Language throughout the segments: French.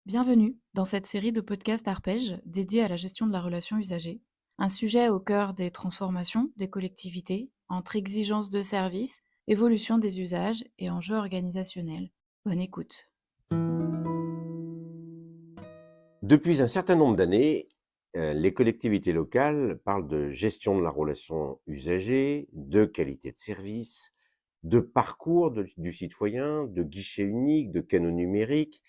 Bienvenue dans cette série de podcasts Arpège dédiée à la gestion de la relation usagée, un sujet au cœur des transformations des collectivités entre exigences de service, évolution des usages et enjeux organisationnels. Bonne écoute. Depuis un certain nombre d'années, les collectivités locales parlent de gestion de la relation usagée, de qualité de service, de parcours du citoyen, de guichet unique, de canaux numériques.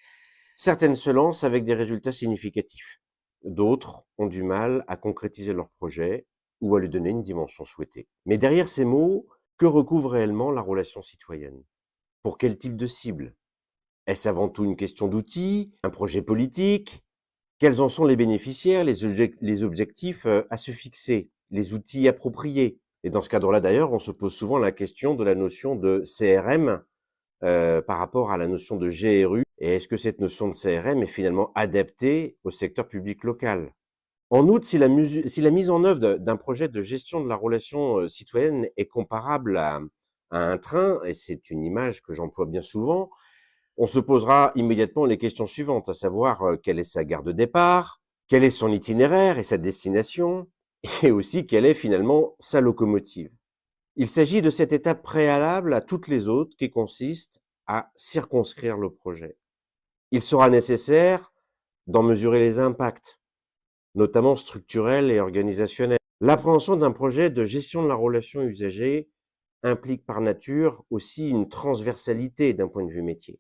Certaines se lancent avec des résultats significatifs. D'autres ont du mal à concrétiser leur projet ou à lui donner une dimension souhaitée. Mais derrière ces mots, que recouvre réellement la relation citoyenne? Pour quel type de cible? Est-ce avant tout une question d'outils, un projet politique? Quels en sont les bénéficiaires, les objectifs à se fixer, les outils appropriés? Et dans ce cadre-là, d'ailleurs, on se pose souvent la question de la notion de CRM par rapport à la notion de GRU. Et est-ce que cette notion de CRM est finalement adaptée au secteur public local? En outre, si la mise en œuvre d'un projet de gestion de la relation citoyenne est comparable à un train, et c'est une image que j'emploie bien souvent, on se posera immédiatement les questions suivantes, à savoir quelle est sa gare de départ, quel est son itinéraire et sa destination, et aussi quelle est finalement sa locomotive. Il s'agit de cette étape préalable à toutes les autres qui consiste à circonscrire le projet. Il sera nécessaire d'en mesurer les impacts, notamment structurels et organisationnels. L'appréhension d'un projet de gestion de la relation usagée implique par nature aussi une transversalité d'un point de vue métier.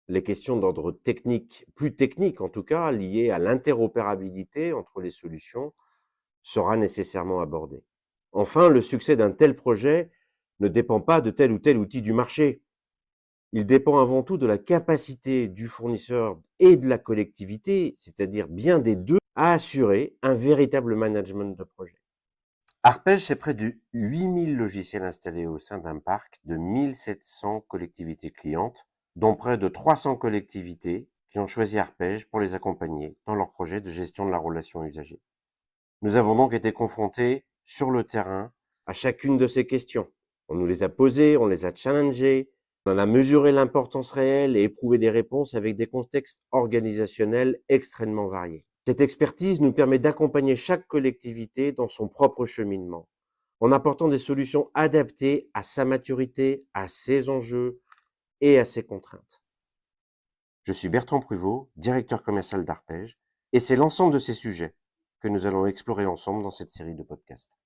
Les questions d'ordre technique, plus technique en tout cas, liées à l'interopérabilité entre les solutions, sera nécessairement abordée. Enfin, le succès d'un tel projet ne dépend pas de tel ou tel outil du marché. Il dépend avant tout de la capacité du fournisseur et de la collectivité, c'est-à-dire bien des deux, à assurer un véritable management de projet. Arpège, c'est près de 8000 logiciels installés au sein d'un parc de 1700 collectivités clientes, dont près de 300 collectivités qui ont choisi Arpège pour les accompagner dans leur projet de gestion de la relation usagée. Nous avons donc été confrontés sur le terrain à chacune de ces questions. On nous les a posées, on les a challengées, on en a mesuré l'importance réelle et éprouvé des réponses avec des contextes organisationnels extrêmement variés. Cette expertise nous permet d'accompagner chaque collectivité dans son propre cheminement, en apportant des solutions adaptées à sa maturité, à ses enjeux et à ses contraintes. Je suis Bertrand Pruvot, directeur commercial d'Arpège, et c'est l'ensemble de ces sujets que nous allons explorer ensemble dans cette série de podcasts.